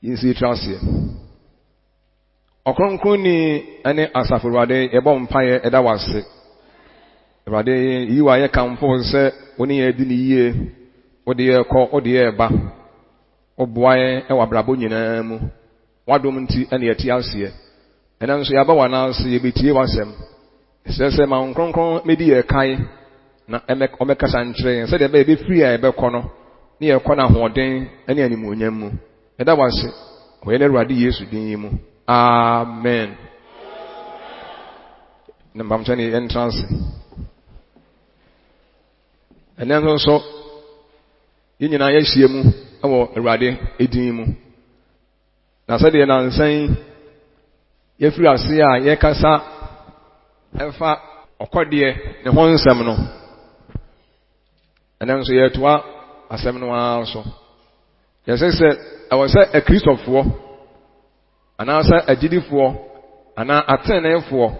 Yinsi transie. Okronkron ni ene asafurade ebo mpaye eda wase. Awurade yiwa ye kamfo se oni ye di ni yie. Odi ye kɔ, odi ye ba. Oboaye e wabrabo nyina mu. Wadom nti ene yeti ase. Ena nso yaba wana se ye betie wasem. Sese ma nkronkron medi ye kai na omekasa nkyerɛ sɛ de be free a ebe kɔ no. Ni ye kɔ na hoɔden ene animuonyam mu. Eda wase. Oyɛ ne Awurade Yesu din mu. Amen. Number 20 entrance. And then also, you know, I see mu, our Awurade edin mu. Na said the na saying, ye free asia, ye kasa, efa okodie ne ho nsɛm no. And then so ye toa asɛm no also. Ye say I was a Christopher. Anasa agidifoɔ ana atenefoɔ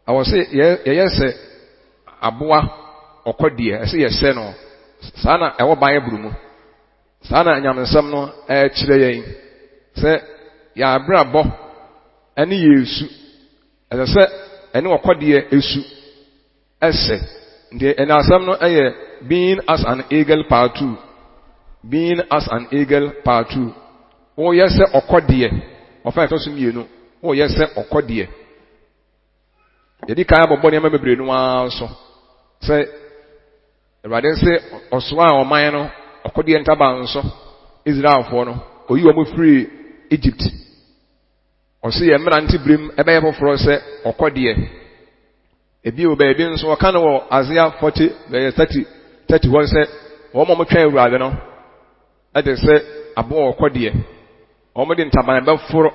awɔ se yɛyɛ sɛ aboa ɔkɔdeɛ ɛsɛ yɛsɛ no saa na ɛwɔ Bible mu saa na nyamesɛm no ɛkyerɛ yɛn sɛ yɛabrabɔ ɛne Yesu ɛsɛ sɛ ɛne ɔkɔdeɛ esu ɛsɛ nti ɛna asɛm no ɛyɛ being as an eagle part 2 being as an eagle part 2 wo yɛsɛ ɔkɔdeɛ ofa to so mienu wo ye se okodie yedi kan abobɔ ne ma bebre no aso se Awurade se ɔsoa a ɔman no okodie ntaba nso Israelfo no oyi wo mo free Egypt ɔse ye mmra nti brem ebe ye foforo se okodie ebi wo ba ebi nso ɔka no wɔ Isaiah 40 verse 31 se wo mo twa Awurade no ade se abo okodie omo de ntaban ba foro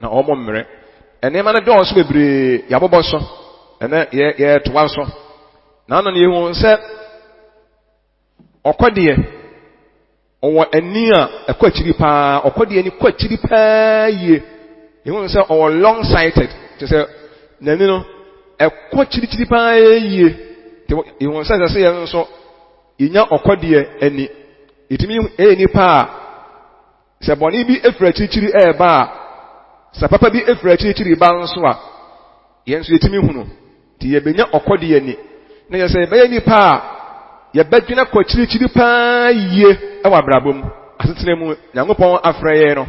na omo mmere ene ma na do so bebre yabobo so ene ye towa so na no ne hu se okodie owo ani a ekwakyiri pa okodie ni kwakyiri pa ye hu se owo long sighted to say nani no ekwakyiri pa ye hu se ye nso inya okodie ani itimi ni pa se boni bi efra chichiri eba sa papa bi efra chichiri ba nso a yenso yetimi hunu ti ye benya okode ye ni na ye se be ye ni pa ye badwena kwakyirikyiri pa ye e wa brabom asetene mu Nyankopɔn afra ye no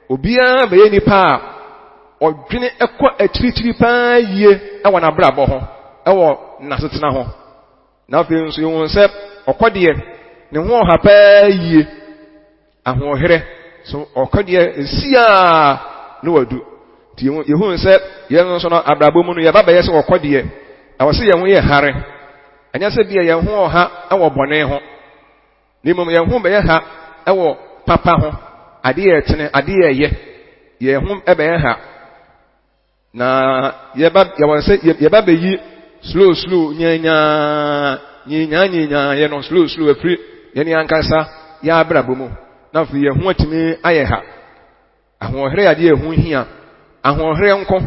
obia be ye ni pa odwene ekɔ akyirikyiri pa ye e wa na brabɔ ho e wo nasetena ho na afi nso ye won se okode ye ne ho ha pa ye ahohere so okodie esia no wadu ti yehun se yen so no abrabo mu no ye baba ye se okodie awo se ye ho ye hare anya se bia ye ho oha ewo bone ho nimum ye ho be ye ha ewo papa ho ade ye tene ade ye ho ebe ye ha na ye won se ye baba yi slow nyanya ye no slow afri ye ni ankasa ya abrabo mu na fu ye ho atimi aye ha ahohere ade ehu hia ahohere nko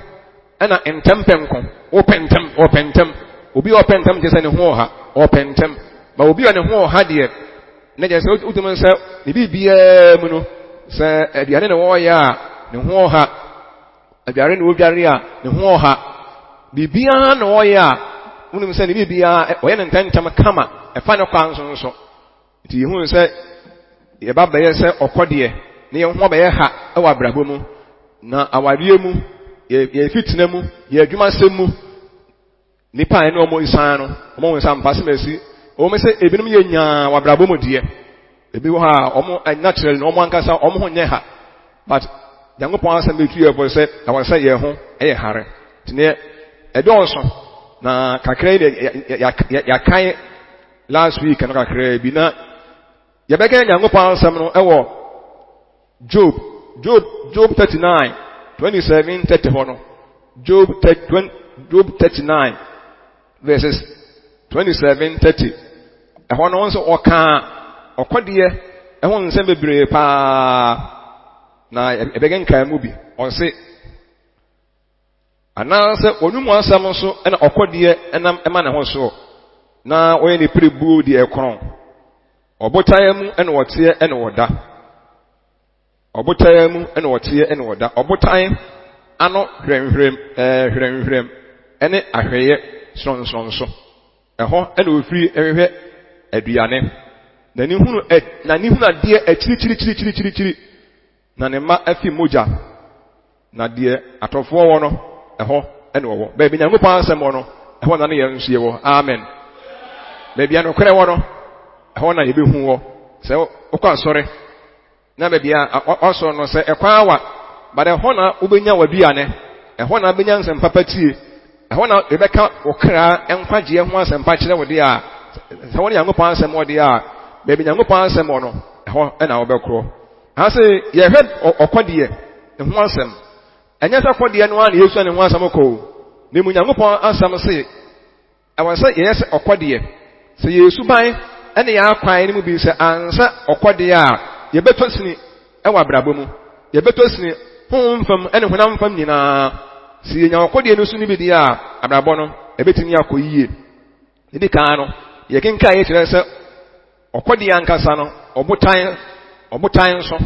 na entempenko opentem obi opentem je se ne ho ha opentem ba obi ne ho ha de na je se utum se ne bibia mu no se aduane ne wo ya ne ho ha aduane ne odware a ne ho ha bibia na wo ya unum se ne bibia o ye ne ntentem kama e fa ne kwa nso ti hu se ye baba ye se okodie ne ye ho ba ye ha e wa brabo mu na awarie mu ye fitina mu ye adwuma sem mu nipa ene omo isan no omo nsa mpase masi omo se ebinum ye nya wa brabo mu de ebi wo ha omo natural no omo ankasa omo ho nye ha but Nyankopɔn asem betu ye bo se na wa se ye ho ye hare tine edonso na kakra ya kan last week no kakra bi na ye beka Nyankopɔn asem no ewo Job 39 27 30 no Job 39 verses 27 30 ehɔ no nso ɔka ɔkɔdeɛ ɛho nsɛm bebree paa na ebegen kan mu bi ɔse anaasɛ onumu asɛm nso ɛna ɔkɔdeɛ ɛnam ɛma ne ho so na ɔyɛ ne prebu di ɛkron ɔbotae mu ɛna wɔteɛ ɛna wɔda Obotan mu ene wotie ene woda. Obotan ano hwemhwem ene ahweye sonso. Eho ene ofiri ehwehwe aduane. Na ni hunu ade achiri na ne ma afi moja na de atofo wo no eho ene wo ba bi Nyankopɔn asɛm wo no eho na ne yɛ nsuye wo. Amen. Ba bi anokre wo no eho na yebehu wo sɛ okwa sɔre na ba bia ɔsɔ no sɛ ekwa wa ba de ho na ubenya waduane eho na benya nsɛm papa tie eho na ebeka okra enkwagye ho asɛm pa kyerɛ wo de a sɛ wo Nyankopɔn asɛm wo de a ba bi Nyankopɔn asɛm wo no eho na wo bɛkro ase ye hwed okɔdeɛ ne ho asɛm ɛnyɛ sɛ kɔdeɛ no a na Yesu ne ho asɛm kɔ ne mu Nyankopɔn asɛm se ɛwɔ sɛ yɛ sɛ okɔdeɛ sɛ Yesu ban ɛne ya kwan ne mu bi sɛ ansa okɔdeɛ a ye beto sini ɛwɔ abrabɔ mu ye beto sini honfam ɛne honam fam nyinaa si nya okɔdeɛ no so ne bi di a abrabɔ no ebetimi akɔyie ne di kan no ye kenka ye kyerɛ sɛ okɔdeɛ ankasa no obotan so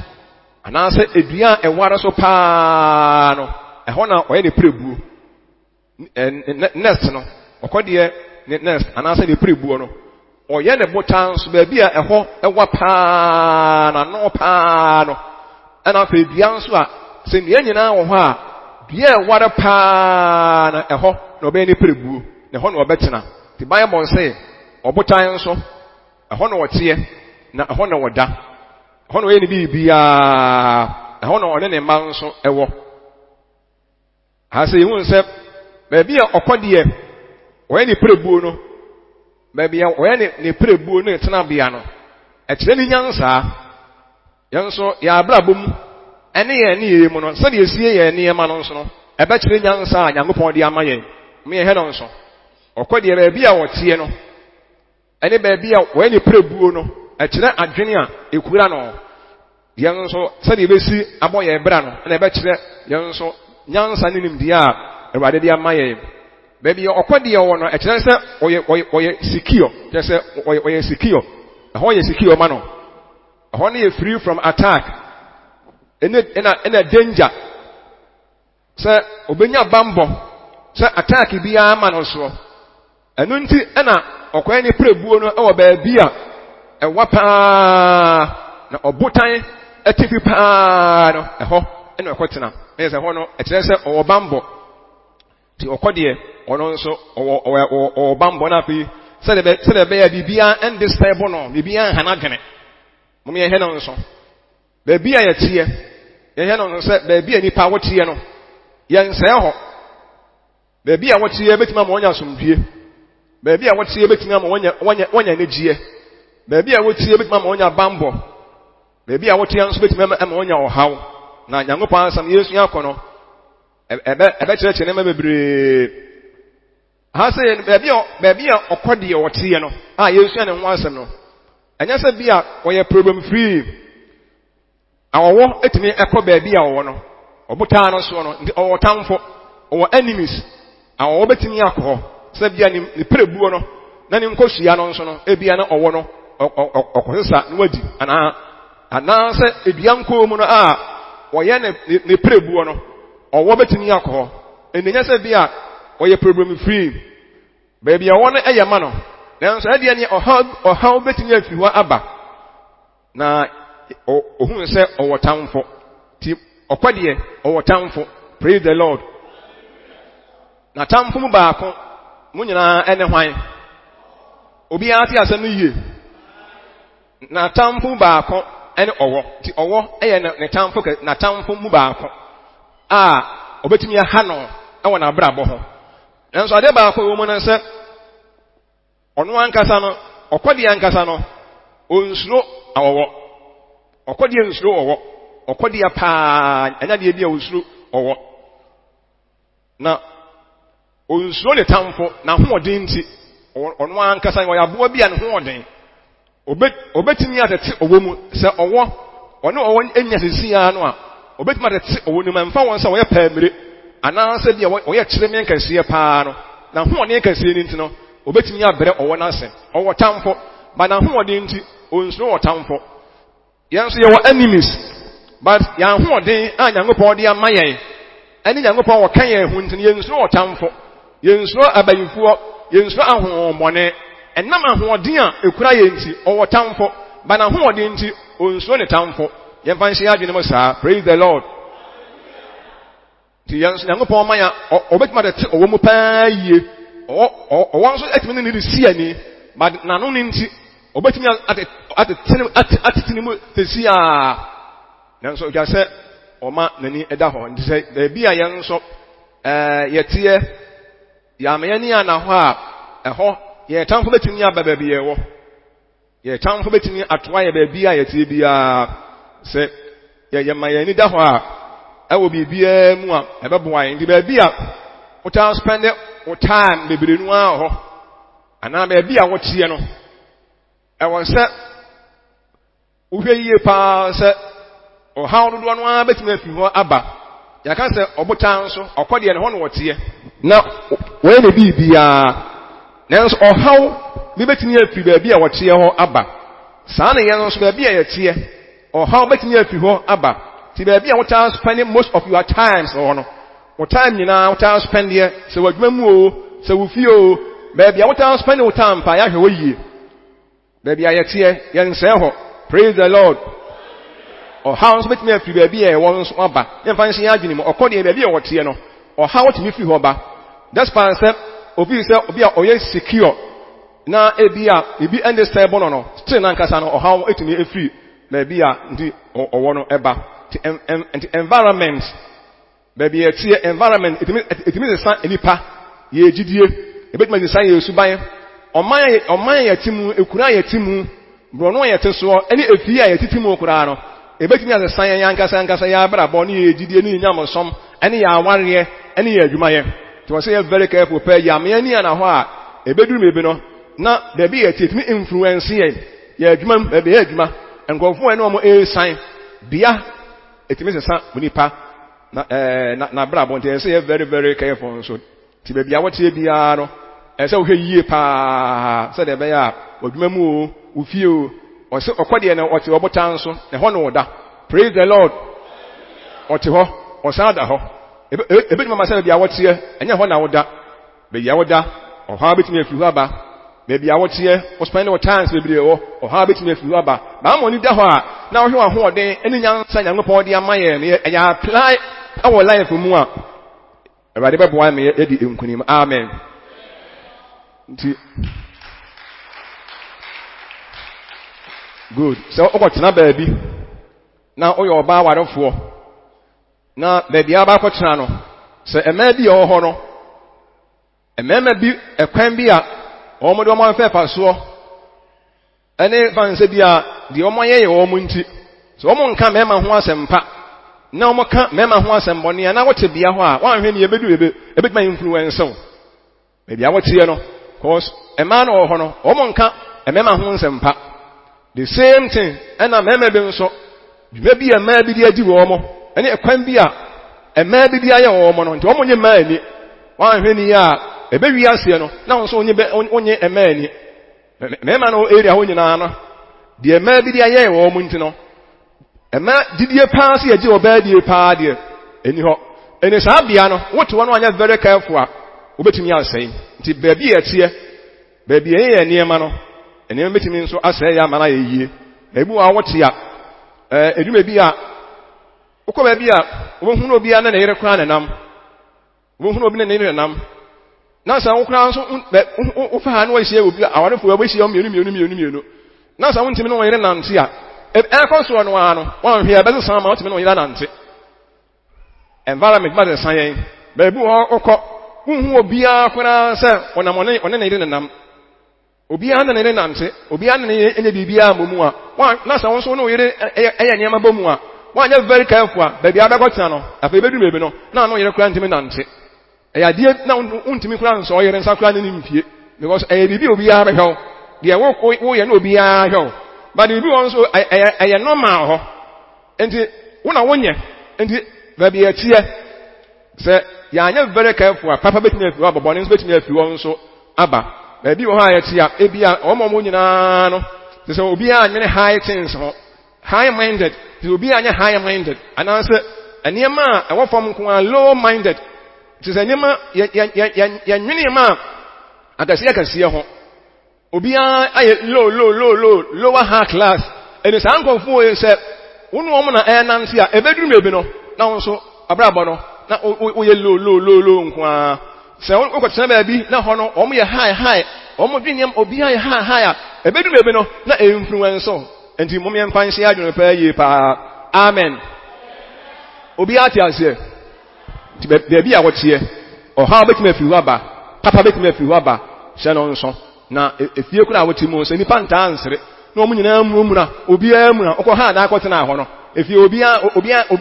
anaasɛ edua ɛware so paa no ɛhɔ na ɔyɛ ne prebuo next no ɔkɔdeɛ next anaasɛ ne prebuo no ɔyɛ ne botan so baabi a ɛhɔ ɛwa paa na no paa no ɛna afɛ dua nso a sɛ nnua nyinaa wɔ hɔ a dua ɛware paa na ɛhɔ na ɔbɛyɛ ne prebuo na ɛhɔ na ɔbɛtena ti Bible sɛ ɔbotan nso ɛhɔ na ɔteɛ na ɛhɔ na ɔda ɛhɔ na ɔyɛ ne biribiara ɛhɔ na ɔne ne mma nso ɛwɔ ha sɛ yɛhu sɛ baabi a ɔkɔdeɛ ɔyɛ ne prebuo no baabi a ɔyɛ ne prebuo no tena bea no ɛkyerɛ ne nyansaa yɛn nso yɛ abrabɔ mu ɛne yɛn ne yɛ mu no sɛdeɛ esie yɛn nneɛma no nso no ɛbɛkyerɛ nyansaa a Nyankopɔn de ama yɛn mo yɛ hɛ no nso ɔkɔdeɛ baabi a wɔteɛ no ɛne baabi a ɔyɛ ne prebuo no ɛkyerɛ adwene a ekura no yɛn nso sɛdeɛ besi abɔ yɛn bra no ɛna ɛbɛkyerɛ yɛn nso nyansa ne nimdeɛ a Awurade de ama yɛn baabi ɔkɔdeɛ wɔ no ɛkyerɛ sɛ ɔyɛ secure kyerɛ sɛ ɔyɛ secure ɛhɔ yɛ secure ma no ɛhɔ no yɛ free from attack ɛna danger sɛ obenya bambɔ sɛ attack biara ma no so ɛno nti ɛna ɔkɔɛ ne prebuo no ɛwɔ baabi a ɛwa paa na ɔbotan atifi paa no ɛhɔ ɛna ɛkɔtena ɛyɛ sɛ hɔ no ɛkyerɛ sɛ ɔwɔ bambɔ ti ɔkɔdeɛ ɔno nso ɔwɔ bambɔ na afei sɛdeɛ bɛyɛ biribiara ɛndestable no biribiara nhana dwene mom yɛhɛ no nso baabi a yɛteɛ yɛhɛ no nso sɛ baabi a nipa woteɛ no yɛnsɛɛ hɔ baabi a woteɛ bɛtumi ama wɔnya asomdwie baabi a woteɛ bɛtumi ama wɔnya anigyeɛ baabi a woteɛ bɛtumi ama wɔnya bambɔ baabi a woteɛ nso bɛtumi ama wɔnya ɔhaw na Nyankopɔn asɛm Yesu yakɔ no ɛbɛkyerɛkyerɛ nneɛma bebree ha sɛ baabi a ɔkɔdeɛ wɔteɛ no a Yesu ne ho asɛm no ɛnyɛ sɛ bi a ɔyɛ problem free awɔwɔ etumi ɛkɔ baabi a ɔwɔ no ɔbotaa no soɔ no nti ɔwɔ tamfo ɔwɔ enemies awɔwɔ betumi akɔ hɔ sɛ bia ne prebuo no na ne nkɔsua no nso no ebia na ɔwɔ no ɔkɔsesa no wadi ana sɛ edua nkɔɔ mu no a ɔyɛ ne prebuo no ɔwɔ betumi akɔ hɔ ɛnyɛ sɛ bia ɔyɛ problem free baabi a ɔwɔ no ɛyɛ ma no nanso ɛdeɛ ne ɔhaw betumi afi hɔ aba na ohun sɛ ɔwɔ tamfo ti ɔkɔdeɛ ɔwɔ tamfo praise the Lord na tamfo mu baako mu nyinaa ɛne hwan obiara te asɛm no yie na tamfo mu baako ɛne ɔwɔ ti ɔwɔ ɛyɛ ne tamfo na tamfo mu baako a obetumi aha no ɛwɔ n'abrabɔ ho nanso ade baako wɔ mu no sɛ ɔno ankasa no ɔkɔdeɛ ankasa no onsuro awɔwɔ ɔkɔdeɛ nsuro ɔwɔ ɔkɔdeɛ paa ɛnya deɛ bi a onsuro ɔwɔ na onsuro ne tamfo na hoɔden nti ɔno ankasa ɔyɛ aboa bi a ne hoɔden obetumi atete ɔwɔ mu sɛ ɔwɔ ɔne ɔwɔ enya sisia no a obetumi atete ɔwɔ no ma mfa wɔn sɛ ɔyɛ paamire anaasɛ bi a ɔyɛ kyerɛmɛ nkɛseɛ paa no na hoɔden kɛseɛ ne nti no obetumi abrɛ ɔwɔ n'ase ɔwɔ tamfo ba na hoɔden nti onsuro wɔ tamfo yɛn nso yɛwɔ enemies but yan ho den a Nyankopɔn de ama yɛn ɛne Nyankopɔn wɔ kan yɛn ho ntin yɛn nso ɔtamfo yɛn nso abayinfoɔ yɛn nso ahoɔmɔne ɛnam ahoɔden a ekura yɛn nti ɔwɔ tamfo ba na ahoɔden nti onso ne tamfo yɛn fa nhyɛ adwene mu saa praise the Lord ti yɛn nso Nyankopɔn ma ya ɔbɛtuma de te ɔwɔ mu paa yie ɔwɔ nso etimi ne si ani but na no ne nti ɔbɛtumi atete ne mu tesi a nanso gya sɛ ɔma nani ɛda hɔ nti sɛ baabi a yɛn nso yɛteɛ yɛameyɛni a na hɔ a ɛhɔ yɛ tamfo betumi aba baabi yɛwɔ yɛ tamfo betumi atoa yɛ baabi a yɛteɛ biara sɛ yɛma yɛni da hɔ a ɛwɔ biribiara mu a ɛbɛboa yɛn nti baabi a wotaa spend wo time bebree no a hɔ anaa baabi a woteɛ no ɛwɔ sɛ wohwɛ yie paa sɛ ɔhaw dodoɔ no ara betumi afi hɔ aba yɛka sɛ ɔbotan nso ɔkɔdeɛ ne hɔ no wɔteɛ na wɔyɛ ne biribiara nanso ɔhaw bi betumi afi baabi a wɔteɛ hɔ aba saa ne yɛn nso baabi a yɛteɛ ɔhaw betumi afi hɔ aba ti baabi a wotaa spend most of your times hɔ no wo time nyinaa wotaa spend yɛ sɛ wadwuma mu o sɛ wo fie o baabi a wotaa spend wo time pa yɛahwɛ wɔ yie baabi a yɛteɛ yɛnsɛe hɔ praise the Lord ɔhaw nso betumi afi baabi a ɛwɔ nso aba yɛmfa nhyɛ adwene mu ɔkɔdeɛ baabi a wɔteɛ no ɔhaw tumi fi hɔ ba despite sɛ obi a ɔyɛ secure na ebi ɛnde stable no still nankasa no ɔhaw etumi efiri baabi a nti ɔwɔ no ɛba nti environment baabi yɛteɛ environment etumi sesa nipa yɛ gyidie ebetumi sesa yɛ suban ɔman yɛte mu ekura yɛte mu borɔno yɛte soɔ ɛne efie a yɛtete mu koraa no ebetumi asesa yɛn ankasa yɛ abrabɔ ne yɛ gyidie ne nyamsom ɛne yɛ awareɛ ɛne yɛ adwumayɛ to say very careful pay yamani ana ho a ebeduru mebe no na baabi yɛte etimi influence yɛ adwuma baabi yɛ adwuma nkɔfo ɛne ɔmo sign bia etimi sesa onipa na brabo nti say very very careful so ti baabi a wɔte bia no ɛsɛ wo hwɛ yie pa sɛ de bɛyɛ a adwuma mu o wo fie o ɔsɛ ɔkɔdeɛ na ɔte ɔbotan so ɛhɔ no da praise the Lord ɔte hɔ ɔsan da hɔ ebe nyuma masɛ bia wɔteɛ ɛnyɛ hɔ na woda bia woda ɔha betumi afi hɔ aba bia wɔteɛ wo spend your time bebree wɔ ɔha betumi afi hɔ aba ba mo ni da hɔ a na wo hwɛ ho ɔden ɛne nyansa Nyankopɔn de ama yɛ ne ɛyɛ apply our life mu a ɛwade bɛboa me yɛdi nkunim amen nti good so ɔkɔtena baabi na ɔyɛ ɔbaa warefoɔ na baabi aba akɔtena no sɛ ɛmaa bi ɛwɔ hɔ no ɛmɛɛma bi ɛkwan bi a wɔn de wɔn afɛɛfa soɔ ɛne fansa bi a deɛ wɔn ayɛ yɛ wɔn nti sɛ wɔn nka mɛɛma ho asɛmpa na wɔn ka mɛɛma ho asɛmbɔne a na wɔte bea hɔ a wɔn ahwɛ ne yɛbɛdu ebɛtuma influence wo baabi a wɔteɛ no cause ɛmaa no wɔ hɔ no wɔn nka mɛɛma ho asɛmpa the same thing ɛna mɛɛma bi nso dwuma bi a mɛɛma bi de adi wɔn ɛne ɛkwan bi a ɛmaa bi ayɛ wɔn no nti wɔn nyɛ mmaa ani wɔn ahwɛ ni a ɛbɛwi aseɛ no na wɔn nso onye ɛmaa ani mmarima no area hɔ nyinaa no deɛ mmaa bi ayɛ wɔn nti no ɛmaa didie paa se yɛgye ɔbaa die paa deɛ ɛni hɔ ɛne saa bea no wote hɔ no anyɛ very careful a wobɛtumi asɛe nti baabi yɛteɛ baabi yɛyɛ nneɛma no nneɛma bɛtumi nso asɛe yɛ ama no ayɛ yie ebi wɔ a wote a edwuma bi a wokɔ baabi a wobɛhunu obi a na ne yere koraa ne nam wobɛhunu obi na ne yere nam na sɛ wo koraa nso wofa ha na wɔahyia obi a awarefo a wɔahyia mmienu na sɛ wontimi ne wɔn yere nante a ɛkɔ soɔ no ara no wɔnhwɛ a bɛsesa ma wotimi ne wɔn yere nante environment ma de san yɛn baabi wɔ wokɔ wohu obiara koraa sɛ ɔnam ɔne ne yere ne nam obiara na ne yere nante obiara na ne yere ɛnyɛ biribiara mbɔ mu a na sɛ wo nso ne wo yere ɛyɛ nneɛma bɔ mu a wɔanyɛ very careful a baabi abɛkɔtena no afei bɛdu baabi no na ano yere koraa ntimi nante ɛyɛ adeɛ na wontimi koraa nsɔ ɔyere nsa koraa ne ne mfie because ɛyɛ biribi obiara bɛhwɛ wo deɛ woyɛ ne obiara hwɛ wo but biribi wɔ nso ɛyɛ normal hɔ nti wo na wonyɛ nti baabi yɛteɛ sɛ yɛanyɛ very careful a papa bɛtumi afi hɔ aba bɔne nso bɛtumi afi hɔ nso aba baabi wɔ hɔ a yɛte a ebi a ɔmo nyinaa no sɛ obiara nyene high things ho high minded ti obi anya high minded ananse enema a wofam ko low minded ti se enema ya nwene ma akasiye ho obi aye lower high class ene san konfo e se wonu omo na enanse a ebeduru mebi no na wonso abrabo no na oye low nko a se wo kwatena ba bi na ho no omo ye high omo dwinem obi aye high ebeduru mebi no na influence so enti mom yen kwan hye adwene pa yi pa amen obi ati ase ti be bi a wotie o ha betime afi waba papa betime afi waba hye no nso na efie kuna woti mu so nipa nta ansere na omu nyina amurumura obi amura okọ ha na akọtena ho no efie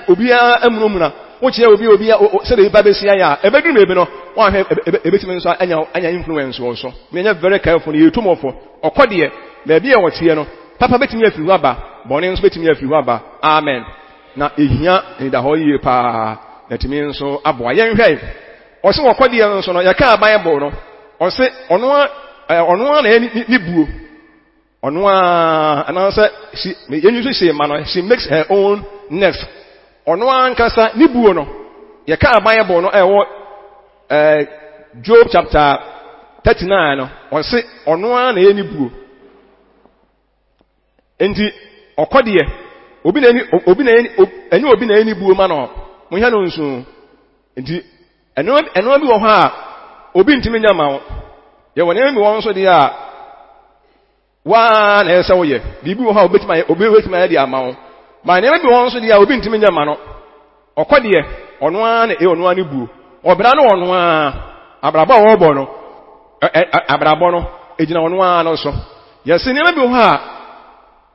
obi amurumura wochie obi se de ba besia ya ebeduru mebe no wa hwe ebetime nso anya influence wo so me nya very careful ye tumofo okode na bi a wotie no papa betimi afi waba bone nso betimi afi waba amen na ehia nda ho yie pa na timi nso aboa yen hwɛ o se wokode ye nso no ye ka bible no o se ono na ni buo ono anansa she yenyu so ma no she makes her own nest ono ankasa ni buo no ye ka bible no ɛwɔ Job chapter 39 no o se ono na ye ni buo enti okode obi na eni buo ma no mo hia no nsu enti eno bi wo ho a obi ntimi nya ma wo ye wona mi won so de a wa na ese wo ye bibi wo ha obi wetima ya de ama wo ma na bi won so de a obi ntimi nya ma no okode ono a na ono a ne buo obra no ono a abraba wo bo no abrabo no ejina ono a no so ye se ne bi wo ha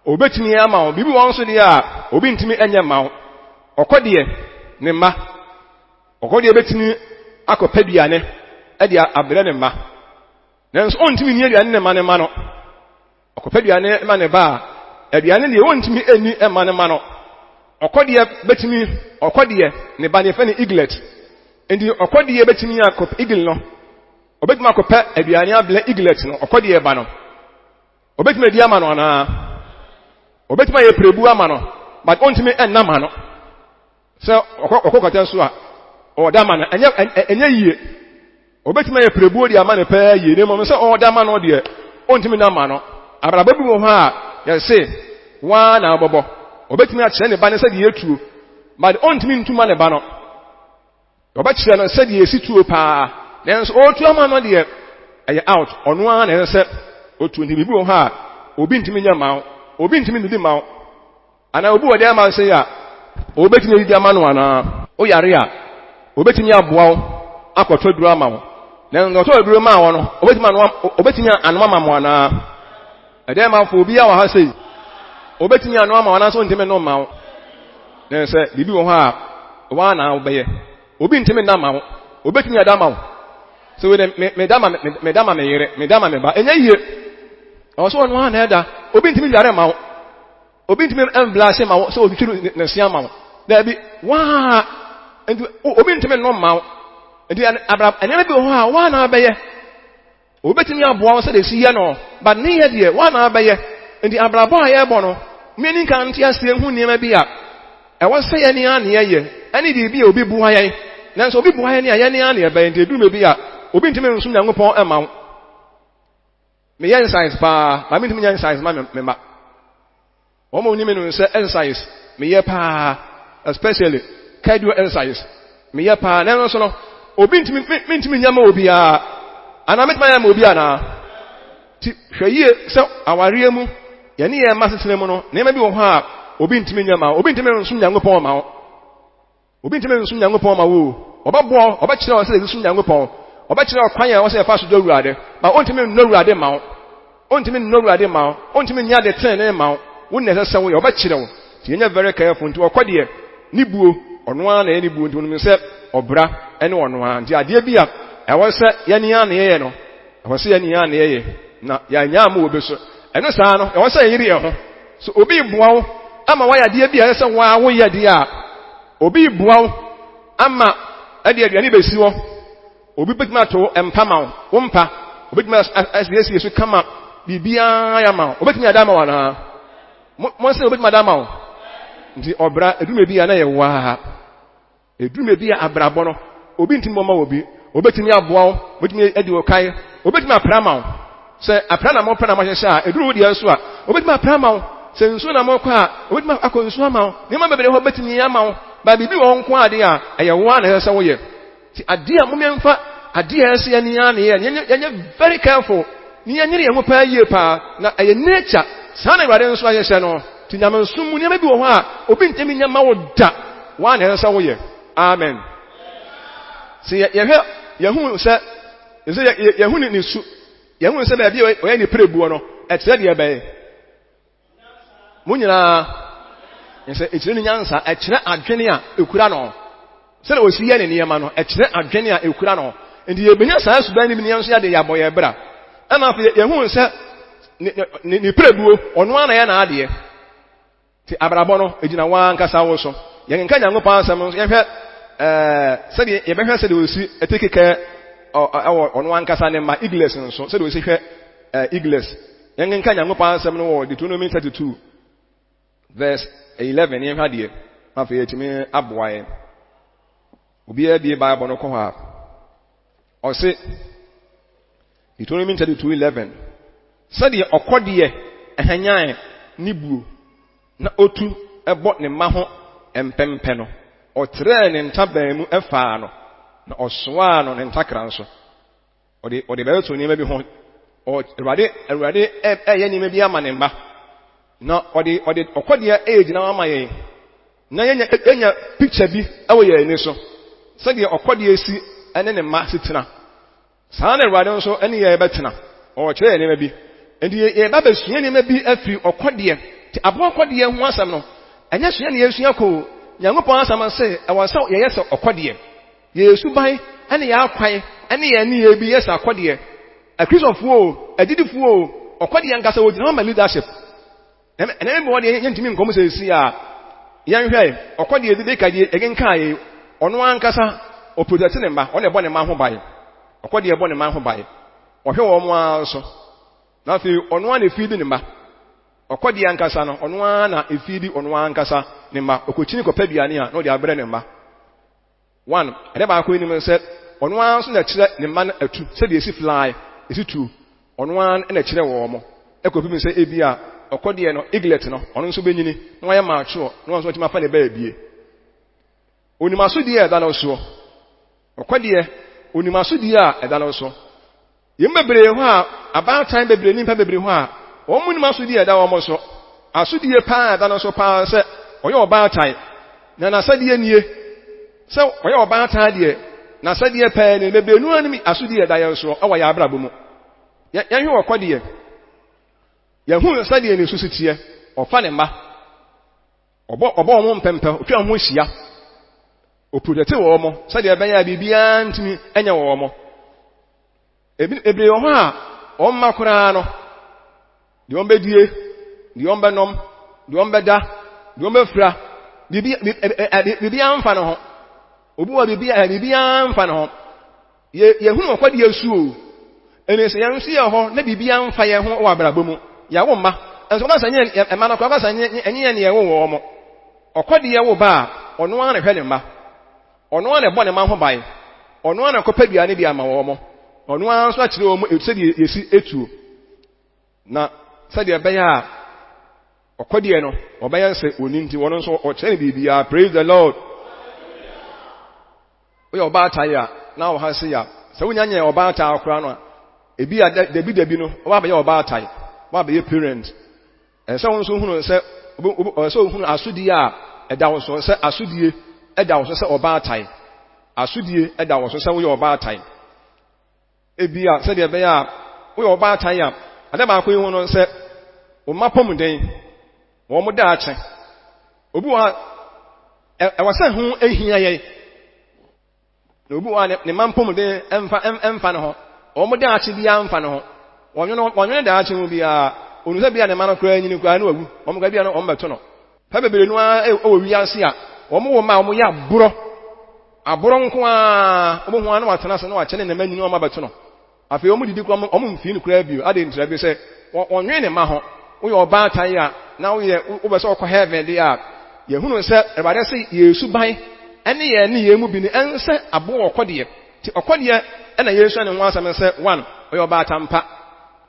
obetimi ama wo bibi won so de a obi ntimi enya ma wo okode ne ma okode betimi akopaduane e de abre ne ma nanso ontimi ni aduane ne ma ne ma no okopaduane ma ne ba aduane ne ontimi eni e ma ne ma no okode betimi okode ne ba ne fa ne eaglet endi okode betimi akop eagle no obetimi akopa aduane able eaglet no okode ba no obetimi di ama no na obetimi ye prebu ama no but ontimi enna ma no so okokota so a o da ma na enye yie obetimi ye prebu di ama ne pa yie ne mo so o da ma no de ontimi na ma no abraba bi mo ha ye se wa na bobo obetimi a kire ne ba ne se de yetuo but ontimi ntuma ne ba no oba kire no se de yesituo pa nanso o tu ama no de eye out ono a na se otu ndi bi mo ha obi ntimi nya ma obi ntimi ndidi ma ana obi wode ama se ya obetimi ndidi ama no ana o yare a obetimi aboa wo akọtọ duru ama wo na ngọtọ duru ma wo no obetimi anu ama mo ana ede ma fo obi a wa ha sei obetimi anu ama wana so ntimi no ma wo na se bibi wo ha wa na obeye obi ntimi na ma wo obetimi ada ma wo so we me dama me yere me dama me ba enye yie o so no na eda obi ntimi yare ma wo obi ntimi emblase ma wo so obi turu na sia ma wo da bi wa enti obi ntimi no ma wo enti abrab enye bi ho a wa na abeye obetimi aboa wo se de si ye no ba ne ye de wa na abeye enti abrabo a ye bo no meni kan ti ase hu niam bi a e wo se ye ni an ye ye ani di bi obi bu ha ye nanso obi bu ha ye ni a ye ni an ye ba enti edu me bi a obi ntimi nsum Nyankopon ema wo me yen science pa ma me ntimi yen science ma me ma o mo ni me no se science me ye pa especially cardio exercise me ye pa na so no obi ntimi nyama obi a ana metma nyama obi ana ti hweye se aware mu ye ne ye masesene mu no na bi wo ho a obi ntimi nyama obi ntimi nsum Nyankopon ma wo obi ntimi nsum Nyankopon ma wo obabo obakire wo se nsum Nyankopon obakire okwan ya wo se fa so do urade ba ontimi no urade ma wo ontimi no urade ma wo ontimi nya de ten ne ma wo wo ne se wo obakire wo ti enya very careful nti okode ni buo ono a na ni buo nti no se obra ene ono a nti ade bi a ewo se ye ni an ye no ewo se ye ni an ye na ya nya ma obeso eno saa no ewo se yiri ye ho so obi bua wo ama wa ya de bi a se wa wo ye de a obi bua wo ama ade aduane besi wo obi betima to empama wo mpa obi betima asiesie so kama bibia ya ma obi betima ada ma wana mo se obetumi adama o nti obra edume bi ya na ye wa edume bi ya abrabọ no obi ntimi ma obi obetumi aboa o obetumi edi okai obetumi aprama o se aprana mo prana ma hye a eduru di anso a obetumi aprama o se nso na mo kwa obetumi akonso ama o ne ma bebere ho obetumi ama o ba bibi wo nko ade a eye wa na se wo ye ti ade a mo memfa ade a se ani ya na ye very careful ni anyere ye ho pa yie pa na eye nature sana irade nso aye hye no ti nyame nsumu ne ma bi wo ho a obi ntemi nyama wo da wa na se wo ye amen se ye hwe ye hu se ye hu ni su ye hu se ba bi o ye ni prebuo no e tere de be munyina yese e tere ni nyansa e tere adwene a ekura no se le osi ye ne niema no e tere adwene a ekura no ndi ye benya saa suban ni bi nyanso ya de ya boye bra ana fa ye hu se ni prebuo ono ana ya na ade ti abrabọ no ejina wa nkasa wo so ye nka nyango pa asam ye hwe se de ye behwe se de osi etekeke ono ankasa ne ma igles nso se de osi hwe igles ye nka nyango pa asam no wo Deuteronomy 32 verse 11 ye hwa de afa ye timi aboaye obi e bi Bible no ko ha o se Deuteronomy 32:11 se de okode ehanyan ni buo na otu ebo ne ma ho empempe no otre ne ntaban mu efa no na osoa no ne ntakra nso ode be to ni ma bi ho Erade ye ni ma bi ama ne mba na ode okode age na ama ye na yenya picture bi ewo ye ni so se de okode esi ene ne ma sitina saa na Erade nso ene ye betena o kire ne ma bi endi ye ba besua ne ma bi afiri okode ti abo okode ho asam no enya sua ne yesua ko Nyankopɔn asam se ewansa ye yesa okode Yesu ban ene ya akwan ene ye ne ye bi yesa okode akristofuo adidifuo okode nkasa wo gina ma leadership ene me wode ye ntimi nkom se si a yan hwɛ okode edi ka die egenka ye ono ankasa o project ne mba o ne bɔ ne ma ho bae okode ye bɔ ne ma ho bae o hwɛ wo mo aso na fi ono an feed ne mba okode ankasa no ono an na efidi ono ankasa ne mba okochini ko paduane a no de abrɛ ne mba one ene ba ko ni me se ono an so na kire ne mba na atu se de esi fly esi tu ono an na kire wo mo ekopi me se ebi a okode no iglet no ono nso benyini na wayɛ maacho no nso tima fa ne ba ebie onimaso die eda no so okode onimaso die a eda no so yembebre ho a abatan bebre nimpa bebre ho a onimaso die eda wo mo so asodie pa eda no so pa se oye obatan na sadie nie se oye obatan die na sadie pa ne bebre nu animi asodie eda ye so awa ya abrabo mu yan hwe okode Yahu sadie ni susitie ofa ne mba obo mo mpempe otwa ho hia o protect wo mo sadie ben ya bibia ntimi enya wo mo ebre wo ha o makura no de on bedie de on benom de on beda de on befra bibia amfa no ho obi wa bibia amfa no ho yehu okode yesu o ene se yan si ho na bibia amfa ye ho wa brabo mu ya wo mma enso na sanye ema na kwa kwa sanye enye ne ye wo mo okode ye wo ba ono an hwe ne mma ono an bo ne ma ho bai ono an kopadua ne bi ama wo mo ono an so akire wo mo etuse yesi etuo na sade be ya okode ye no obeya se oni nti wono so o kire bibia praise the Lord we oba taya na wo ha se ya se wunyanye oba ta akora no ebi a debi no oba be ya oba taya wa be parent so won so hunu se so hunu asudie a eda wo so se asudie eda wo so se oba atai asudie eda wo so se wo ye oba atai ebia se de be ya wo ye oba atai a ade ba ko hu no se o mapom den wo mo da ache obi wa e wasa hu ehia ye na obi wa ne mampom den emfa no ho o mo da ache bia emfa no ho wonyo da ache mu bia onusa bia ne ma no kra nyini kwa na wagu omo ga bia no omo beto no pa bebere no o wi ase a omo wo ma omo ya aburo nko a omo hu anu atena se no ache ne ma nyini omo beto no afi omo didi kwa omo mfi ni kra bio ade ntra bi se wonwe ne ma ho wo yo ba tan ya now ye over so heaven they are ye hunu se ebade se yesu ban ene ye ne ye mu bi ni ense abo okode ti okode na yesu ne nwa asem se one oyo ba atampa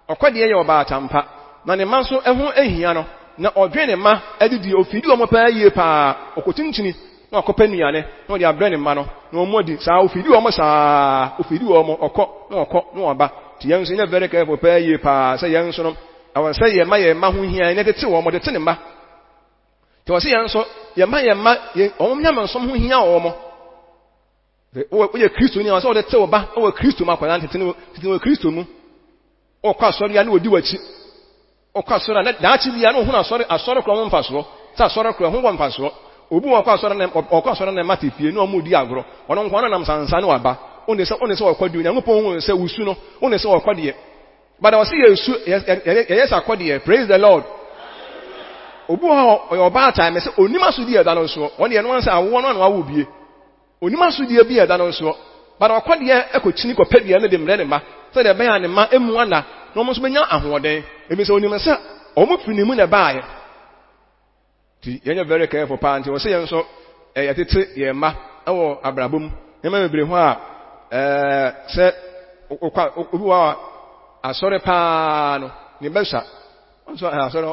okode ye oba atampa na ne man so ehu ehia no na odwe ne ma adidi ofidi omo pa yie pa okotinchini na okopanuane na odi abre ne ma no na omodi saa ofidi omo saa ofidi omo okọ na oba ti yenso ne very careful pa yie pa se yenso no awan se ye ma ho hia ne tete omo de tene ma ti wo se yenso ye ma omo nyama nso ho hia omo o ye Kristo ni aso de te oba o Kristo ma kwa tete o Kristo mu o kwa sori ya na odi wachi o kwa sori na daachi bia na ohuna asori kro mo mfaso sa asori kro ho mfaso obu o kwa sori na mate fie na omo di agro ono nko na nam sansa ne waba one se o kwadi Onyankopɔn hu se wusu no one se o kwadi but I see yesu yes akwadi praise the Lord obu o ba time se onima so di eda no so one ye no ansa awo no awo bie onima so di bia eda no so but akwadi ekochini ko padua ne de mre ne ma se de ben ne ma emu ana no mo so benya ahoden emi se onima se omo fini mu na baaye ti yenye very careful pa anti wo se yen so yetete ye ma ewo abrabom ye ma bebre ho a se obi wa asore pa no ni besa so asore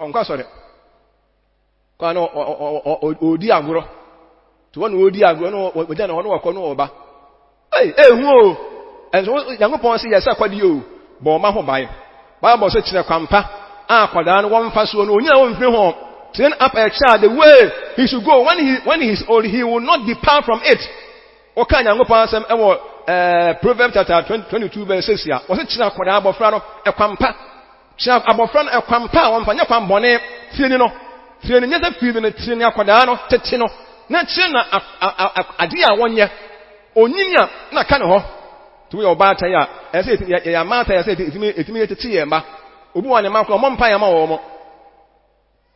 onko asore kwa no odi agoro to won odi agoro no we dey no wako no oba hu o enso Nyankopɔn se yesa kwade o bo ma ho bai Bible so kire kwampa akwada no wonfa so no onya wonfiri ho train up a child the way he should go when he is old he will not depart from it o ka Nyankopɔn asem ewo Proverbs chapter 22 verse 6 ya o se kire akwada abofra no ekwampa kire abofra no ekwampa wonfa nya kwam bone tieni no tieni nya se fie no tieni akwada no tete no na kire na ade a wonye onyinya na ka ne ho to we oba tan ya ese ya mata ya se etimi etiti ye ma obi wa ne ma ko mo mpa ya ma wo mo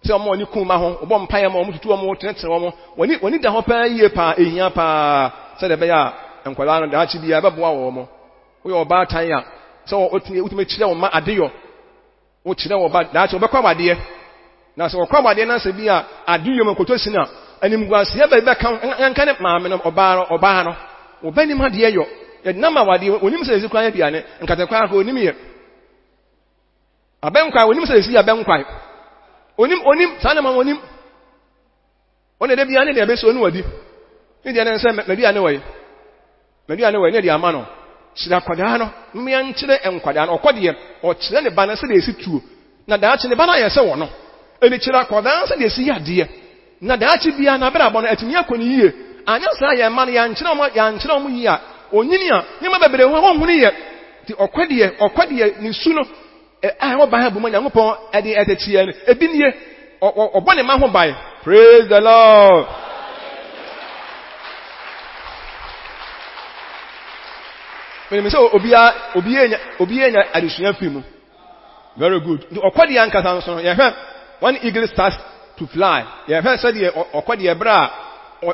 se o mo ni kun ma ho obo mpa ya ma o mo tutu o mo tenete o mo woni da ho pa yie pa ehia pa se de be ya enkwala no da achi bia be boa wo mo we oba tan ya se o utime kire wo ma adeyo o kire wo ba da achi obekwa bade na se okwa bade na se bia adeyo mo koto sina anim guase ya be kan kan ma me no oba no obani ma de yo nama wade onim se ezi kwan aduane nkatakwa ko onim ye abenkwa onim se ezi abenkwa onim sanama onim one de bia ne de be so onu wadi ni de ne se media ne we ne de ama no sira kwada no mmia nkyere enkwada no okode o kyere ne ba na se de esi tuo na da achi ne ba na ye se wo no eni kyere kwada se de esi yade na da achi bia na bra bo no atimi akoni yie anya sa ye ma no ya nkyere mo yie a onyini a nyema bebere ho hunu ye ti okwade ni su no ho ba ha bu Nyankopɔn ade etetie no ebi nie obone ma ho bai praise the Lord me say obi enya adesua fimu very good okwade ankasa no so ye hwe one eagle starts to fly ye hwe say de okwade bra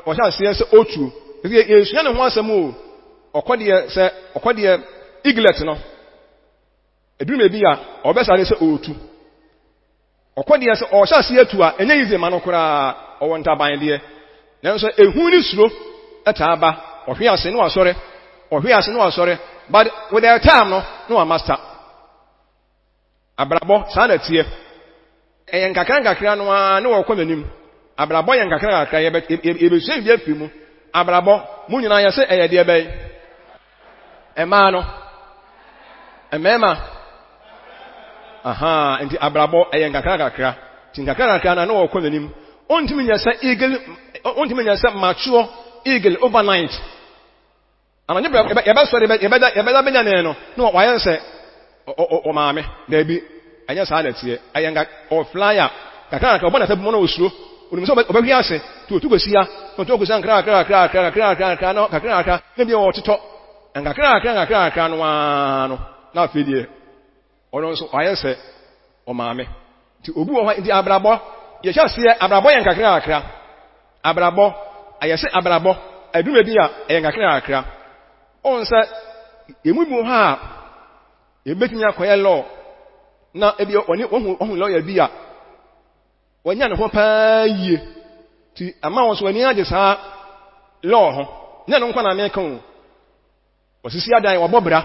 o sha se otu ye esua ne ho asem o okwade eaglet no eduru bi a obesare se otu okwade se o sha se atu a enye yize ma no kora owonta ban de nanso ehu ni suro etaba ohwe ase no asore but with their time no master abrabo sana tie eyen kakran no a ne wo komanim abrabo yen kakran ye be se bi afimu abrabo mu nyina ye se eye de be ema no emema aha enti abrabo eyen kakran tinkakran na wo komanim ontimi nya se eagle ontimi nya se mature eagle overnight ananye yeba sori yeba benya ne no wa yense o maame da bi anya sa na tie ayenga o flyer kakra ka obona tabu mo na osuro onim so obahwi ase to gosia to gosia nkra no kakra ne bi o tito kakra no na afedie ono so wa yense o maame ti obi wo ndi abrabo ye sha se abrabo yen kakra abrabo ayese abrabo aduma bi a yen kakra onsa emumu ha ebetimi akoye law na ebi oni ohun lawyer bi a wanya ne ho pa yie ti ama won so ani age saa law ho nya no nkwa na me kan osisi adan wo bobra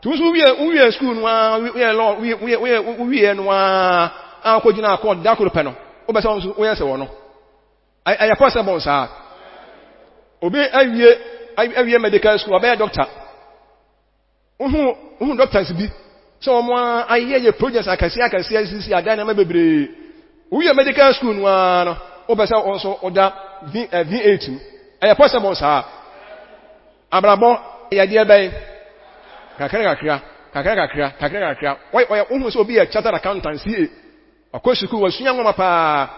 tu so wie school no a wie law wie no a akogina akọ da ko pe no wo be so wo yese wo no I possible sir obi awie medical school obi doctor doctors bi so mo ayeye projects akasi sisi adan na bebre we medical school no obesa also oda V8 I possible sir abrabo ya die bay kakra why ohun so obi a chartered accountant CA akoshi ku wasunya ngoma pa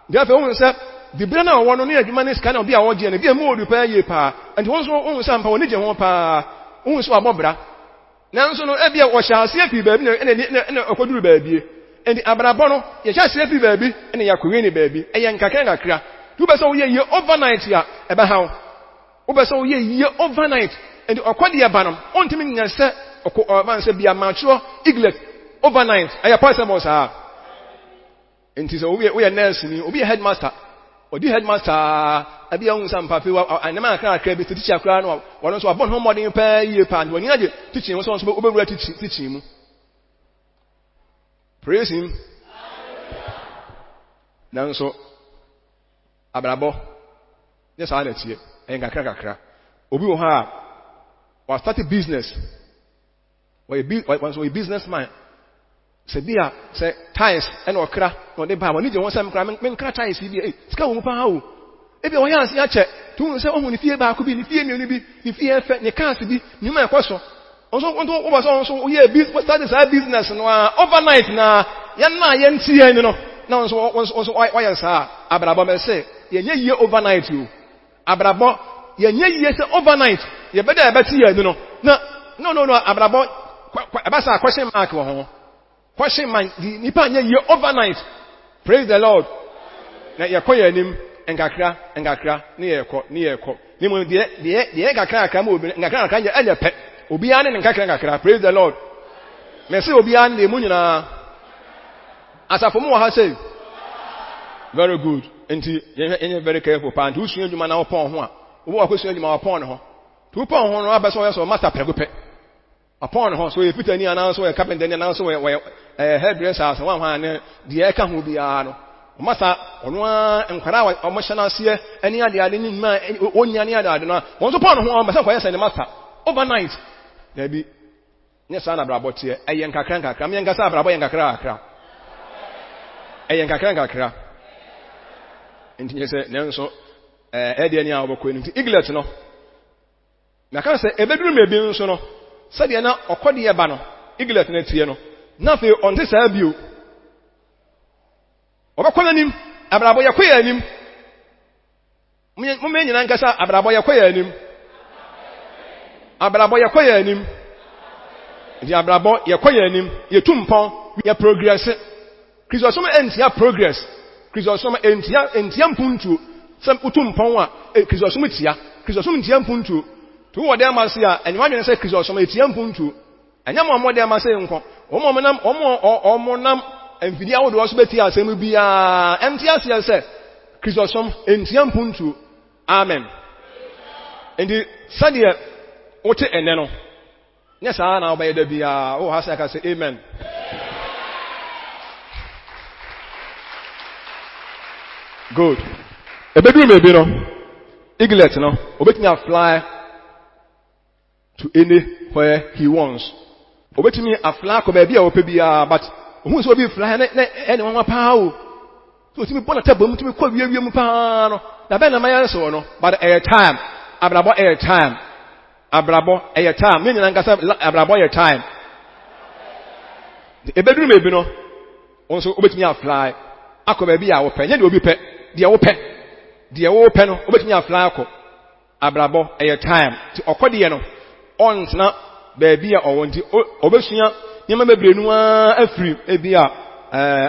dia fe ohun se the brand na won no ne adwuma ne scan obi a wo je ne bi emu odu pa ye pa and won so ohun se ampa woni je ho pa ohun so abobra nanso no ebia wo hya ase afi baabi na akoduru baabi and abrabo no ye hya ase afi baabi na yakowe ni baabi eye nkakra tu be so ye overnight ya ebe ha wo be so ye overnight and okodi ya banam ontimi nya se man se bia mature iglet overnight aya possible sir enti so we nurse ni obi headmaster odi headmaster abi ahun sampa fe wa anema akra bi teacher akra no wono so abon ho modern pa ye pa and woni age teaching so obewura teaching mu praise him nan so abrabo yes ana tie en kakra obi wo ha wa start a business wa a businessman se bia se ties and okra no de ba woni je won sam kra men kra ties bi sika wo pa ha o e bi won yan se ache tu se ohun ni fie ba ko bi ni fie mienu bi ni fie efe ni cars bi ni ma ekoso onso wo ba so wo ye business start a business no overnight na ya ntie ni no na onso wa ya sa abrabo me se ye nye ye overnight o abrabo ye nye ye se overnight ye beda e beti ye ni no na no abrabo eba sa question mark wo ho question man nipa nya ye overnight praise the Lord na yakoya nim engakra ne yeko ni mo de kakra ma obi ngakra ya elepe obi ane ne ngakra praise the Lord me say obi ane le mu nyina asafo mu ha say very good enti ye very careful pa nti usu adwuma na opon ho a obo akosu adwuma opon ho tu opon ho no abeso ye so master pregope upon ho so if any announce we carpenter announce we hairdresser so wan ne de e ka ho bia no masa ono enkwara o mo hyana se ani ade ni ma onya ni ade no won so pon ho masa kwa yesa ne master overnight there be nya sana brabo tie eye nkakra me ngasa brabo ye nkakra eye nkakra enti se ne nso de ani a obokọ ni iglet no na kan se ebeduru mebi nso no sadia na okode ye ba no iglet na tie no na fe onte sa bio obekọ nim abrabo ye kwaya nim mo me nyina nkasa abrabo ye kwaya nim abrabo ye kwaya nim di abrabo ye kwaya nim ye tumpon ye progress Kristo so entia progress Kristo so entia mpuntu sam utumpon a Kristo so tia Kristo so entia mpuntu tu wo de amase a enwa dwen se Kristo so etia mpuntu anya mo de amase nko omo nam emfidi a wo de wo so beti asem bia entia se se Kristo so entia mpuntu amen endi sadie wote ene no nya saa na obaye da bia wo ha se ka se amen good ebeduru mebi no eaglet no obetumi fly to anywhere he wants obetumi fly ko ba bia wo pe bia but who so be fly na anyone pa o so timi bona tabam timi ko wiye mu pa no na be na mayan so no but air time abrabo air time me nyina ngasa abrabo air time ebeduru mebi no onso obetumi fly akoba bia wo pe nya de obi pe de wo pe no obetumi fly akọ abrabo air time ti okode ye no on na baby a owonti obesua nyema bebrenu afiri ebia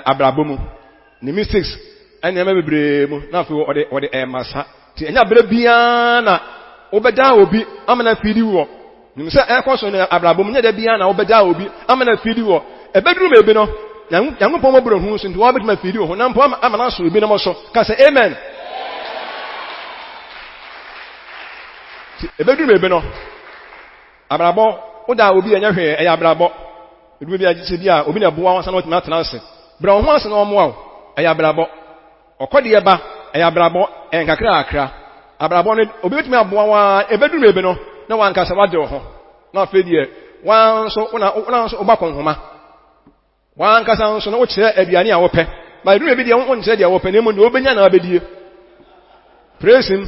abrabo mu ni mistakes anya nyema bebre mu na afi ode masa ti enya bere bia na obeda obi amana fidi wo nim se ekoso na abrabo mu nya da bia na obeda obi amana fidi wo ebedru mebe no yangu pomo bro hu so nti wa betima fidi ho na mpo ama na so ebi na mo so ka say amen ebedu mebe no abrabo oda obi anya hwe e abrabo edu bi agise bi a obi na boa wansa na otima atena ase bra ho ase na omo a e abrabo okode ye ba e abrabo enkakra akra abrabo ne obi betima aboa wa ebedu mebe no na wanka se wade ho na afedie wan so una so oba konhoma wan kasa so na wo kire aduane a wo pe ma edu mebe die won kire die wo pe na mu na obenya na abedie praise him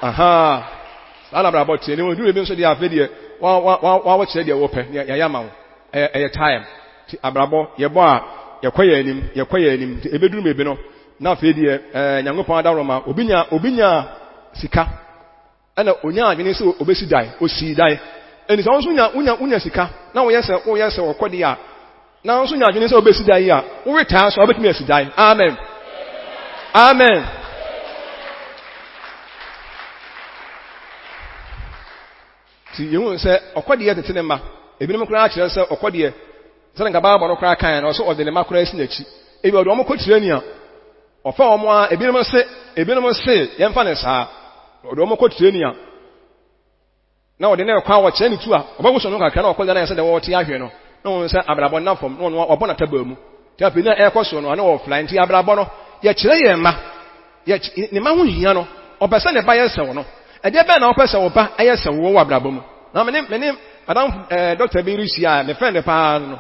aha ala abrabo tie ne edu mebe nso die afedie wa wo kire die wo pe ya ya ma wo e time ti abrabo ye bo a ye kwaye anim ti ebedu mebe no na afedie nyangopon adaroma obinya sika ana onya adwene se obesi dai osi dai eni so unya sika na wo yese okode a na so nya adwene se obesi dai a wo retire so obetumi esi dai amen amen ti yewu se okode ye tete ne ma ebinom kura akire se okode ye se nka ba no kura kan na so ode ne makura esi nachi ebi ode omo kotire ni a ofa omo a ebinom se yemfa ne saa ode omo kotire ni a na ode ne kwa wo kire ni tu a obago so no kakra na okode na yese de wo te ahwe no na won se abrabo na fom no obo na taba mu ti afi na ekoso no na wo fly nti abrabo no ye kire ye ma ye ne ma ho hia no obese ne ba ye se wo no ede be na opese wo ba aye se wo abrabo mu na me madam Dr. Birusi a me friend pa no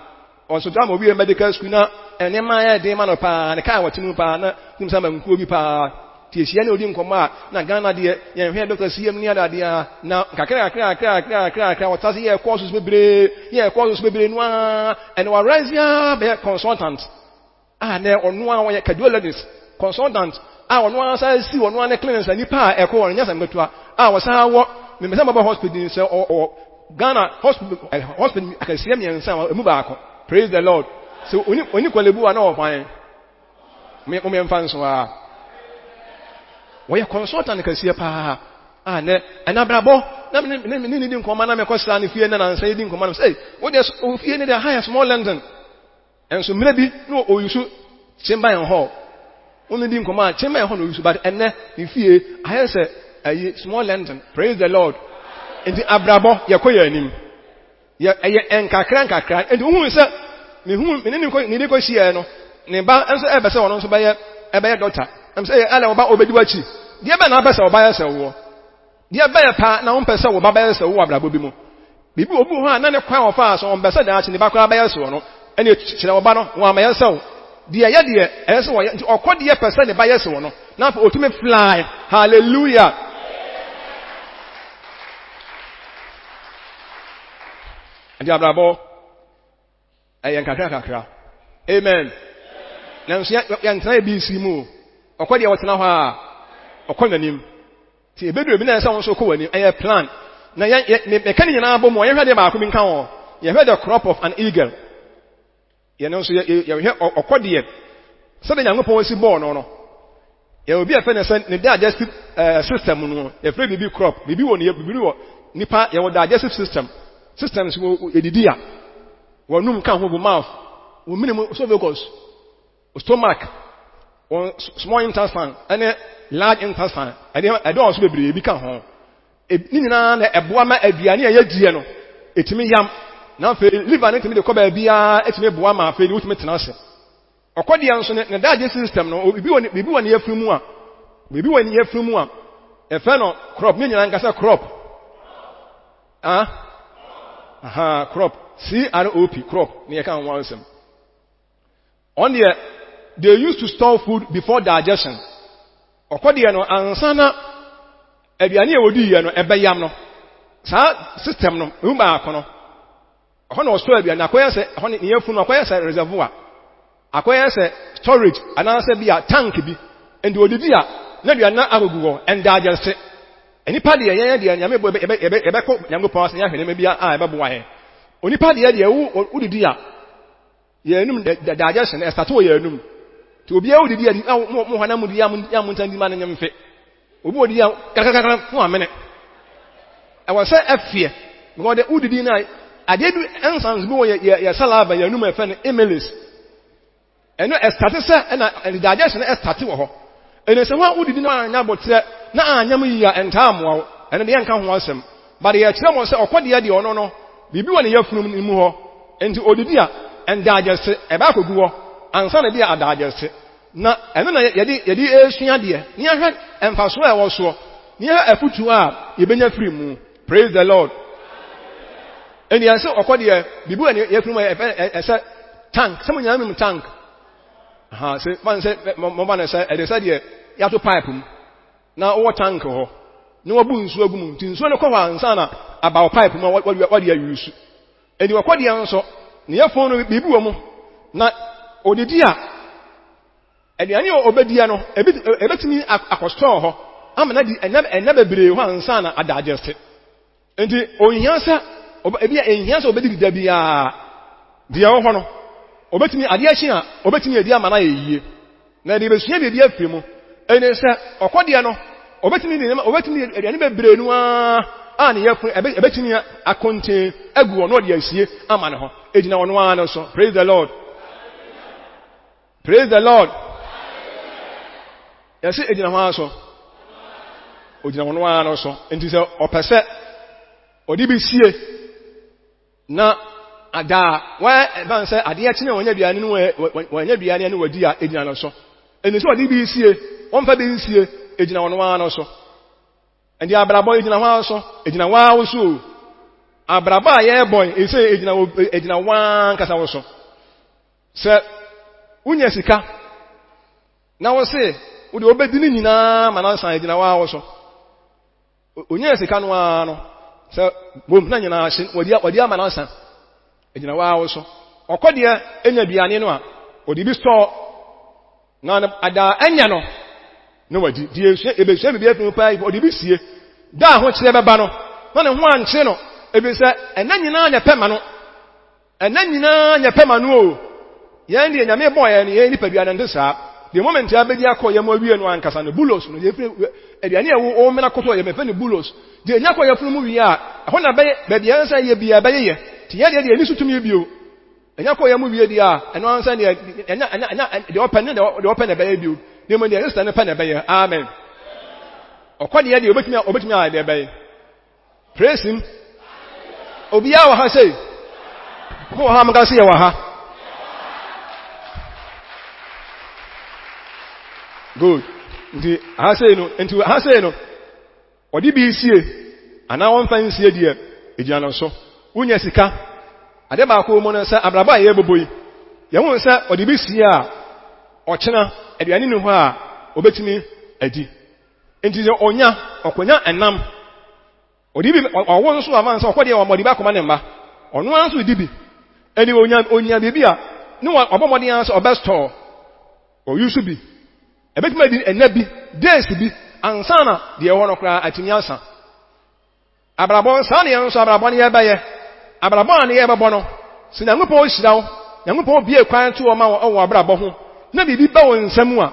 also do am obi medical school na ene ma ya de ma no pa ne kai wotinu pa na kum sa ma nku obi pa ti ehia ne odi nkomo a na Ghana de ye hwe Dr. CM ni ada de na kakra wotase ye courses bebre no a ene wa razia be consultant ne onu a wo ye cardiologist consultant onu a sa si onu a ne clinics ani pa e ko won nya sa metu a wo sa wo me sa ba hospital se o Ghana hospital akasiam yensa emu ba ko praise the Lord so oni kwalebu na ofan me mfa nso a wo ye consultant kasia pa ne anabrabo na ni di nkoma na me kwasra ne fie na nsa di nkoma no say wo de fie ne the higher small London enso mre bi no oyusu chamber en hall oni di nkoma chamber en hall no oyusu but enne ni fie ayese ayi small London praise the Lord enti abrabo yakoya anim ya enkakra enti hu se me ni ko hie no ne ba enso ebe se wono nso ba ye doctor am say ala oba obedi wachi die be na ba se oba ye se wo die be pa na won pese wo ba ye se wo abrabo bi mu bibi obu ho na ne kwan ofa so on be se da achi ne ba kra ba ye se wo no ene kire oba no wo ama ye se wo die ye die ese wo enti okode ye pese ne ba ye se wo no na fa otumi fly hallelujah andi abrabo ayen kakra amen na nso ya ntana bi si mu okode wotena ho a okonanim ti ebedu bi na nsa won so ko wani aye plan na me kan nyina abo mo ye hwede ba ko bi nka ho ye hwede crop of an eagle ye no so ye hwe okode so de nyango pon si ball no ye obi afa na ne digestive system no ye free bibi crop bibi woni ye bibi wo nipa ye wo digestive systems wo edidia wonum kan ho bo mouth wo minimum esophagus stomach or small intestine and large intestine I don't also be kan ho ni nyina na eboa ma aduane a yadie no etimi yam na fe liver na etimi de ko ba bia etimi boa ma fe ni utimi tena ase okode ya nso ne digestive system no bibi woni yafrimu a e fe no crop ni nyina nkasa crop crop CROP crop ni kan wan sem on there they used to store food before digestion okode no ansana aduane e wodi ye no ebeyam no sa system no umba akono ho no store aduane akoye se ho ne yafunu akoye se reservoir akoye se storage ananse bia tank bi and odidi a na aduane na agogu ho and digest enipa de ye de nyame ebe ko nyame pon ase ya hwene ma bia a ebe bo ahe onipa de ye wo didi a ye enum digestion e start wo ye enum ti obi e wo didi a mo hwana mu di ya mu ntandi ma na nyamfe obi odi ya kakakaka fu amene e wo se afie because de udidi na ade bi ensan bi wo ye salava ye numa efe no emilis eno estarte se na digestion estarte wo ho ene se ho udidi na anya botre na anyam yi ya entaamwa ene de enka ho asem but ye kire mo se okode de ono no bibi wo ne yafunu mu ho enti odidi a endigest e ba kogu wo ansa na dia adagest na eno na yedi esua de ni ahwe emfaso e wo so ni afutu a yebenya free mu. Praise the Lord. And you say okode bibi wo ne yafunu e tank some nyame tank say man say mo ba na say e de say de ya to pipe mu na o tank ho ni wo bu nsu agum nti nsu ne ko wa ansa na aba pipe mu what de use eni wo kode nso ne yafo no bibi wo mu na odidi a aduane obedia no ebetimi akostore ho amana di enna bebre ho ansa na adagest enti ohiansa ebia enhiansa obedi da bia dia ho no obetimi ade achi a obetimi edi amana yeye na de besua bia afiri mu ene se okode no obetimi aduane bebre no a ne yafu ebetimi akonte agu ono de asie amana ho ejina wono ana so. Praise the Lord. Praise the Lord. Yes, ejina ho aso ojina wono ana so enti se opese odi bi sie na ada wa ban say ade achi na wonya biane no wonya biane no wadi a ejina no so eni so odi bi sie wonfa bi sie ejina wono ana so endi abrabo ejina ho so ejina wa wo so abraba ye boy ese ejina wa nkasa wo so se unya sika na wo se odi obedi ni nyina mana san ejina wa wo so unya sika no ano se bom na nyina ahye wadi amana san ejina wa wo so okode enya biane no a odi bi store na ada enya no no wadi die ebehye bibia fi pa odi bi sie da ho kire beba no na ne ho anche no ebi se ena nyina nya pema no ena nyina nya pema no o ye ndi nyame boye ne ye ni padua ne ndesa the moment ya bedi akoye mo awie no ankasa no bulos no ye fi aduane ewo o mena koto ye mefe ne bulos de nya koye funu mu wi a ho na be bia nsa ye bia be ye ti ye de ni sutumi bio enya koye mu wi de a eno ansa ne enya de open ne be ye bio de mo de resta ne pa ne be ye. Amen. Okode ye de obetumi a de be ye. Praise him. Obiya wa ha say mo ha mga say wa ha. Good. Nti ha say no odi bi sie ana won fan sie de ejina no so unya sika ade ba ko mo no say abraba ye boboyi ye won say odi bi sie a ochena aduane ni ho a obetimi adi nti onya okonya enam odi bi owo nso amansa okode wa modi ba koma ne mba ono anso di bi eni onya bebi a ni obomodi anso obestore o yusu bi ebetuma di enabi days bi ansana de ewo no kra atimi ansa abrabon sa ne anso abrabon ye baye abrabon ne ye bebo no se nyankopon hirawo nyankopon bie kwan to o ma wo abrabon ho na bibi ba won nsam a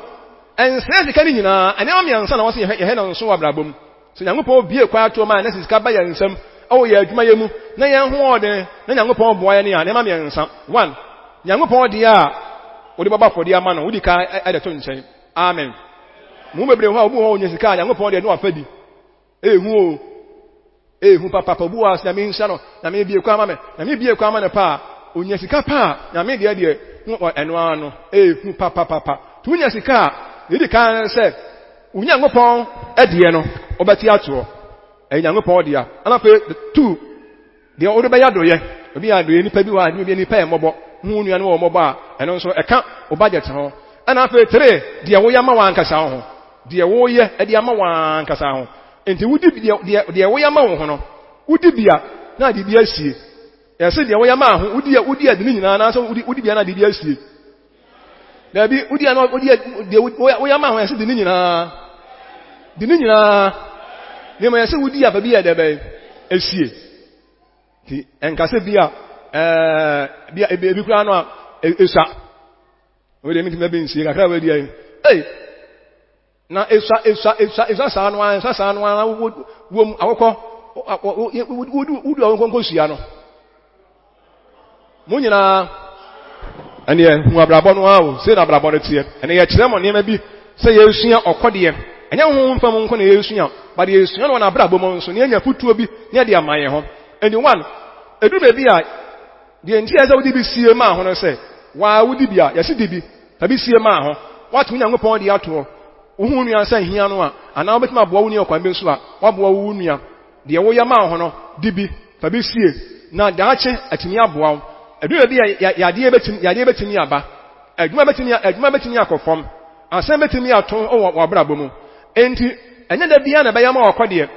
ense sika ni nyina ene o mi ansa na wo se ye he no so abrabon se nyankopon bie kwan to o ma na sika ba ye nsam awo ye adwuma ye mu na ye ho ode na nyankopon boa ye ne a ne ma mi ansa 1 nyankopon de a wo de baba fodi ama no wo di ka ade to nchen. Amen. Mu bebre ho obu ho onye sika nyankopon de no afadi ehu papa bu as na mi nsa no na mi bie kwa ama me na mi bie kwa ama ne pa onye sika pa na mi de eno ano ehu papa tu onye sika di kan se onyankopon ade no obati ato nyankopon de a ana fe 2 de o de be ya doye obi ya doye nipa bi wa ni obi nipa e mobo hu nua no wo mobo a eno nso eka o budget ho ana fe 3 de wo ya ma wa nkasa ho de wo ye de ama wa nkasa ho enti wudi de wo ya ma wo ho no wudi bia na de bia sie yese de wo ya ma ho wudi de ni nyina na so wudi bia na de bia sie da bi wudi na de wo ya ma ho yese de ni nyina ne mo yese wudi ya ba bia de be esie ti enkase bia ebi kura no esa we de mitima be nsie kakra we dia na esa sa no wo awokọ wudu awon konko sia no Munyina and ye who are Brabon, say that Brabon here, and ye children near me say you see or Codier, and young woman from Uncle Yusia, but you see one of Brabon, so near your foot to be near the my home. And the one, a do maybe the entire would be see a man when I say, why would it be a yes, it be, I be see a man, what we know upon the outdoor, whom you are saying here, and now bet my boy or Quambusua, what boy the away man, Dibi, Fabisi, now Dache at Niabuam. I do be a dear betting yaba. I do my betting yako from. I send it to me at home or Brabomo. And then there be an Bayama or Quadia.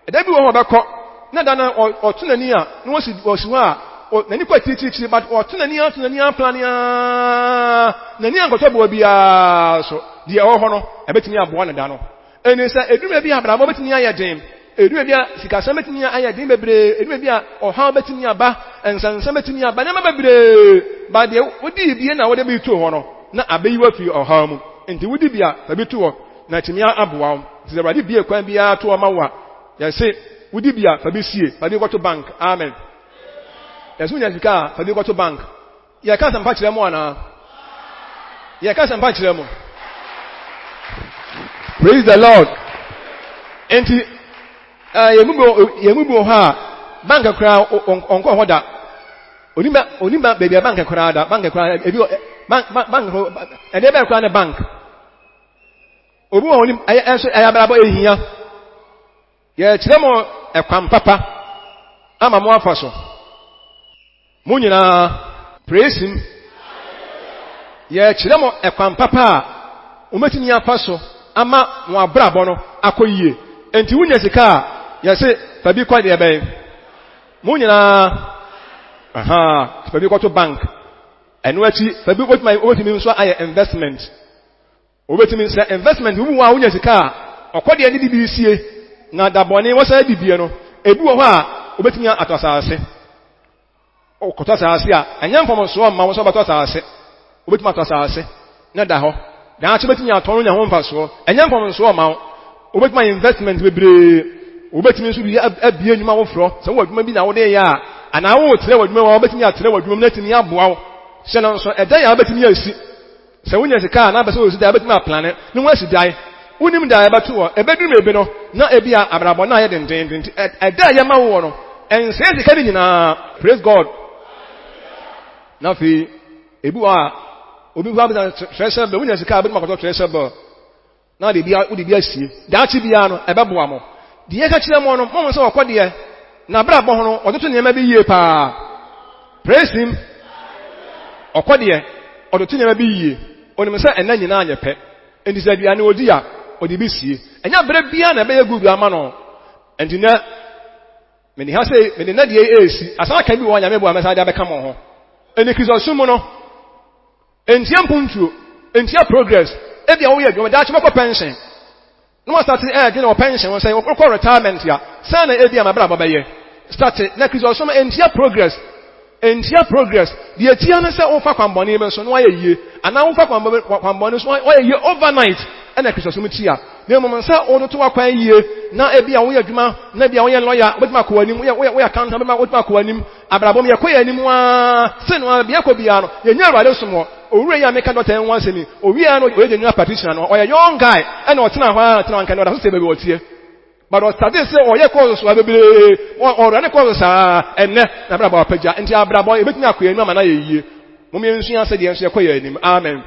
A debut of a cock, not done or Tunania, no it was or any quite teach, but or Tunania Plania. Nania got will be a so the honor, a betting yab one dano. And it's a do be a Brabo betting ya dame. Edubia sika sametini aya din bebre edubia o ha betini aba ensan sametini aba na bebre ba de wodi bie na wode be tu ho no na abeyiwa fi o ha mu enti wodi bia fa be tu ho na timia aboa ti ze brade bie kwan bia to ma wa ya se wodi bia fa be sie fa be go to bank amen yesu nya sika fa be go to bank ya ka sampa kire mo ana ya ka sampa kire mo praise the lord enti yemubo ha bank kra onko hoda onima baby bank kra da bank kra ebi bank ede be kra na bank obu onim ayabrabo ehia ye kiremo ekwam papa ama mo afaso mo nyina praise him ye kiremo ekwam papa umetini afaso ama mo abrabo no akoyie enti wunya sika yase fabi kwa de ebe munyina fabi kwa to bank enu achi fabi what my otimi so aye investment obetimi say investment wu wa wunya sika okode ani bibi sie na dabone wo say bibie no ebi wo ho a obetimi atosase okotosase a anya mfom so ma wo so batosase obetimi atosase na da ho da achi betimi atonu nya ho mfa so anya mfom so ma obet my investment bebre obet me so bi abie nyuma wo fro se wo adwuma bi na wo de ya ana wo tere wadwuma wo obet me atere wadwuma na timi aboa wo se na so eda ya obet me asi se wonya sika na be se wo si da obet me plan ne wo asi dai unim da ya batu wo ebedu me bi no na ebia abrabo na ye denden eda ya ma wo no ense sika ni nyina praise god na fi ebu a obi wa be treasure be wonya sika obet me akoto treasure na de bia udi bia sie daachi bia no ebeboa mo de ye ka kire mo no mo so okode na bra bo ho no odoto ne ma bi yie pa praise him okode odoto ne ma bi yie onim se ena nyina anye pe endi se bia na odi ya odi bi sie enya bra bia na be ye gugu ama no endi na me ni ha se me na de esi asa ka bi wo nya me bo amesa de abeka mo ho eni kizo sumo no entia mpuntuo entia progress ebi awo ye dwuma dachi mako pension no mo start gina o pension won say o ko retirement ya sana ebi amabra baba ye start na kristo so entia progress the etia no say o fa kwambone be so no aye yie ana o fa kwambone so aye yie overnight na kristo so mutia na mo nsa o to akwan yie na ebi awo ye dwuma na ebi awo ye lawyer betima ko anim we account betima betima ko anim abrabom ye ko ye anim wa se no bia ko bia no ye nya awale somo owure ya meka dota en wanse ni owi ya no oye nua practitioner no oye young guy and otena hwa tena nkan no so se be otie but o start say oye ko so abebele o rane ko so enne na brabo apaja enti abrabo e betumi akoya enu ama na ye yie mo me nsu ya se de enso ye koya anim amen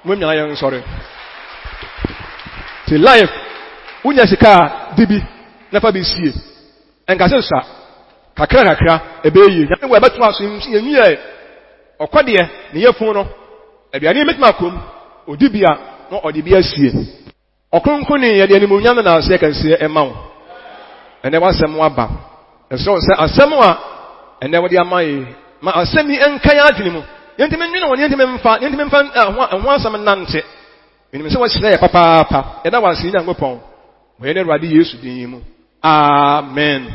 mo nya ya sorry ti life unya sika dibi na fa be sie enka se sa kakra ebe yi nya we betu aso ye nwie okode ne yefun no aduane metima kom odibia no odibia sie okronkron ne ye de animunya na ase kan sie emawo ene wasem aba eso se asem a ene wodi amaye ma asemi enkan adwene mu yentime nwene won yentime mfa ho asem nante menim se wasire ya papa eda wansi nya ngopon wo ye ne Awurade Yesu din mu amen.